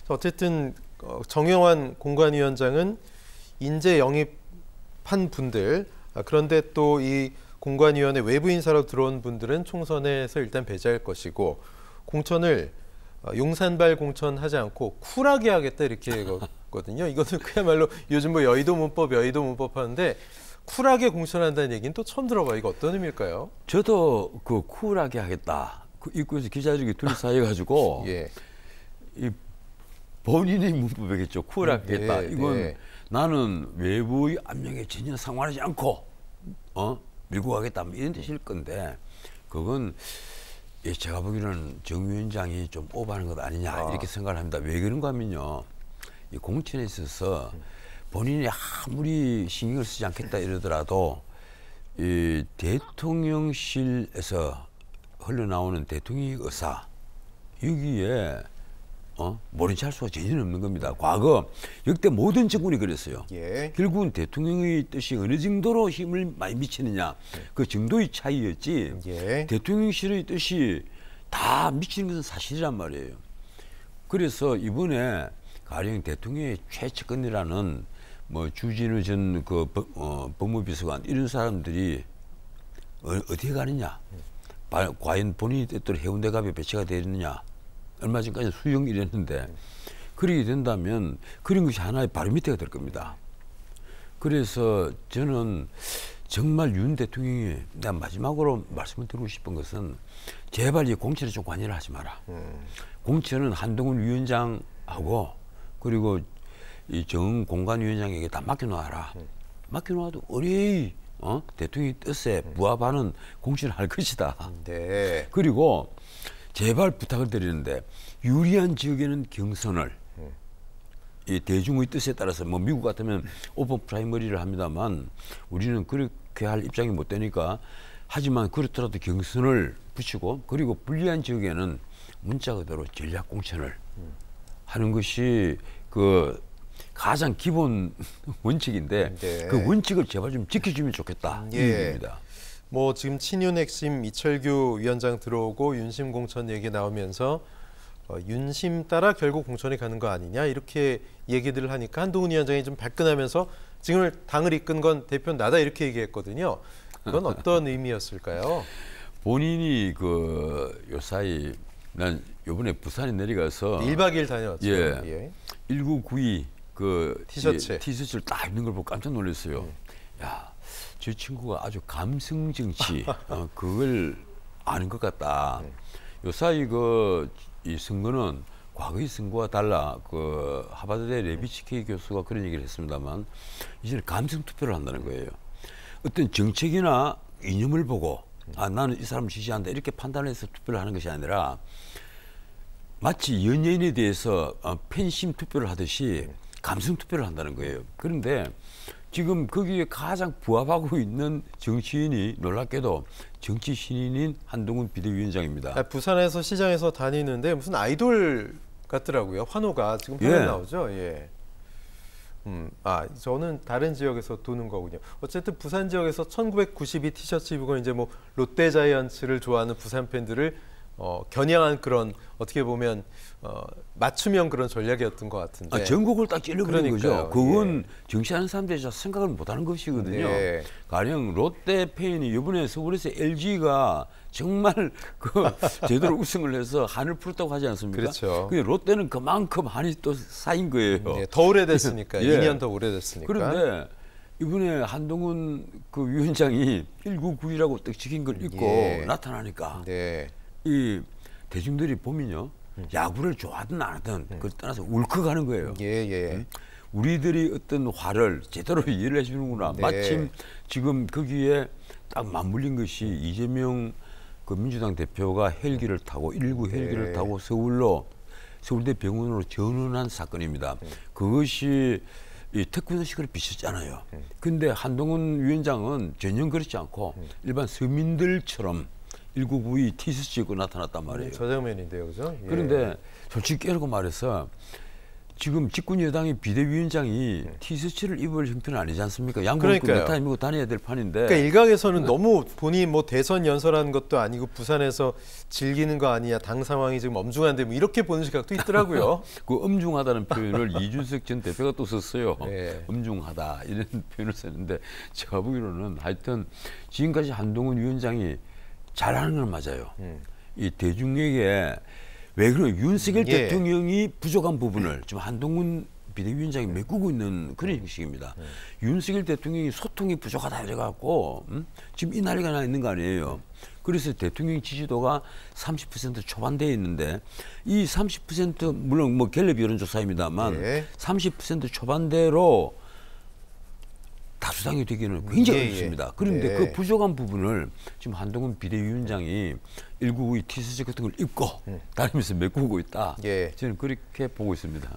어쨌든 정영환 공관위원장은 인재 영입한 분들, 그런데 또 이 공관위원회 외부 인사로 들어온 분들은 총선에서 일단 배제할 것이고, 공천을 용산발 공천하지 않고 쿨하게 하겠다 이렇게 했거든요. 이것은 그야말로 요즘 뭐 여의도 문법 하는데 쿨하게 공천한다는 얘기는 또 처음 들어봐요. 이거 어떤 의미일까요? 저도 그 쿨하게 하겠다. 그 입구에서 기자들이 둘러싸여가지고 예. 이 본인의 문법이겠죠. 쿨하게 하겠다. 이건 나는 외부의 압력에 전혀 상관하지 않고 밀고 가겠다 이런 뜻일 건데, 그건 제가 보기에는 정 위원장이 좀 오버하는 것 아니냐 이렇게 생각을 합니다. 왜 그런가 하면요, 이 공천에 있어서 본인이 아무리 신경을 쓰지 않겠다 이러더라도 이 대통령실에서 흘러나오는 대통령의 의사, 여기에 모른 체 할 수가 전혀 없는 겁니다. 과거 역대 모든 정권이 그랬어요. 예. 결국은 대통령의 뜻이 어느 정도로 힘을 많이 미치느냐, 그 정도의 차이였지, 예. 대통령실의 뜻이 다 미치는 것은 사실이란 말이에요. 그래서 이번에 가령 대통령의 최측근이라는 뭐 주진우 전 그 법무비서관 이런 사람들이 어디에 가느냐, 과연 본인이 뜻대로 해운대갑에 배치가 되느냐, 얼마 전까지 수용 이랬는데, 그렇게 된다면 그런 것이 하나의 바로 밑에가 될 겁니다. 그래서 저는 정말 윤 대통령이, 내가 마지막으로 말씀을 드리고 싶은 것은 제발 이 공천에 좀 관여를 하지 마라. 공천은 한동훈 위원장하고 그리고 이 정 공관위원장에게 다 맡겨놓아라. 맡겨놓아도 어뢰의 대통령의 뜻에 부합하는 공천을 할 것이다. 네. 그리고 제발 부탁을 드리는데, 유리한 지역에는 경선을, 이 대중의 뜻에 따라서, 뭐 미국 같으면 오픈 프라이머리를 합니다만 우리는 그렇게 할 입장이 못 되니까, 하지만 그렇더라도 경선을 붙이고, 그리고 불리한 지역에는 문자 그대로 전략 공천을 하는 것이 그 가장 기본 원칙인데, 네. 그 원칙을 제발 좀 지켜주면 좋겠다. 이 얘기입니다. 뭐 지금 친윤 핵심 이철규 위원장 들어오고 윤심 공천 얘기 나오면서 윤심 따라 결국 공천이 가는 거 아니냐 이렇게 얘기들을 하니까 한동훈 위원장이 좀 발끈하면서 지금 당을 이끈 건 대표는 나다 이렇게 얘기했거든요. 그건 어떤 의미였을까요? 본인이 요 사이, 난 요번에 부산에 내려가서 1박 2일 다녀왔죠. 예. 1992 그 티셔츠를 딱 입는 걸 보고 깜짝 놀랐어요. 야, 저 친구가 아주 감성 정치 그걸 아는 것 같다. 요 사이 이 선거는 과거의 선거와 달라, 그 하버드대 레비치키 교수가 그런 얘기를 했습니다만, 이제는 감성 투표를 한다는 거예요. 어떤 정책이나 이념을 보고 나는 이 사람을 지지한다 이렇게 판단해서 투표를 하는 것이 아니라, 마치 연예인에 대해서 팬심 투표를 하듯이 감성 투표를 한다는 거예요. 그런데 지금 거기에 가장 부합하고 있는 정치인이 놀랍게도 정치 신인인 한동훈 비대위원장입니다. 부산에서 시장에서 다니는데 무슨 아이돌 같더라고요. 환호가 지금 화면 나오죠. 예. 저는 다른 지역에서 도는 거군요. 어쨌든 부산 지역에서 1992 티셔츠 입고 이제 뭐 롯데자이언츠를 좋아하는 부산 팬들을 겨냥한 그런, 어떻게 보면 맞춤형 그런 전략이었던 것 같은데. 전국을 딱 찔러버린 거죠. 그건 예. 정치하는 사람들이 생각을 못하는 것이거든요. 네. 가령 롯데 팬이 이번에 서울에서 LG가 정말 제대로 우승을 해서 한을 풀었다고 하지 않습니까? 그렇죠. 근데 롯데는 그만큼 한이 또 쌓인 거예요. 네, 더 오래됐으니까. 예. 2년 더 오래됐으니까. 그런데 이번에 한동훈 그 위원장이 1992라고 딱 적힌 걸 입고 나타나니까 이 대중들이 보면요, 야구를 좋아하든 안 하든 그걸 떠나서 울컥하는 거예요. 우리들이 어떤 화를 제대로 이해를 해주는구나. 마침 지금 거기에 딱 맞물린 것이 이재명 그 민주당 대표가 헬기를 타고 119 헬기를 타고 서울대 병원으로 전원한 사건입니다. 그것이 이 특권의식을 비쳤잖아요. 근데 한동훈 위원장은 전혀 그렇지 않고 일반 서민들처럼 1992 티셔츠 입고 나타났단 말이에요. 저 장면인데요, 그죠? 그런데 솔직히 깨르고 말해서 지금 집권 여당의 비대위원장이 티셔츠를 입을 형편은 아니지 않습니까? 양복을 그러니까요. 넥타이 입고 다녀야 될 판인데. 그러니까 일각에서는 너무 본인이 뭐 대선 연설하는 것도 아니고 부산에서 즐기는 거 아니냐, 당 상황이 지금 엄중한데 뭐 이렇게 보는 시각도 있더라고요. 그 엄중하다는 표현을 이준석 전 대표가 또 썼어요. 네. 엄중하다 이런 표현을 썼는데 제가 보기로는 하여튼 지금까지 한동훈 위원장이 잘하는 건 맞아요. 이 대중에게 왜 그래요? 윤석열 예. 대통령이 부족한 부분을 지금 한동훈 비대위원장이 메꾸고 있는 그런 형식입니다. 윤석열 대통령이 소통이 부족하다 이래갖고 지금 이 난리가 나 있는 거 아니에요. 그래서 대통령 지지도가 30% 초반대에 있는데 이 30% 물론 뭐 갤럽 여론조사입니다만 예. 30% 초반대로 다수당이 되기는 굉장히 예, 예. 어렵습니다. 그런데 예. 그 부족한 부분을 지금 한동훈 비대위원장이 일국의 티셔츠 같은 걸 입고 다니면서 메꾸고 있다. 예. 저는 그렇게 보고 있습니다.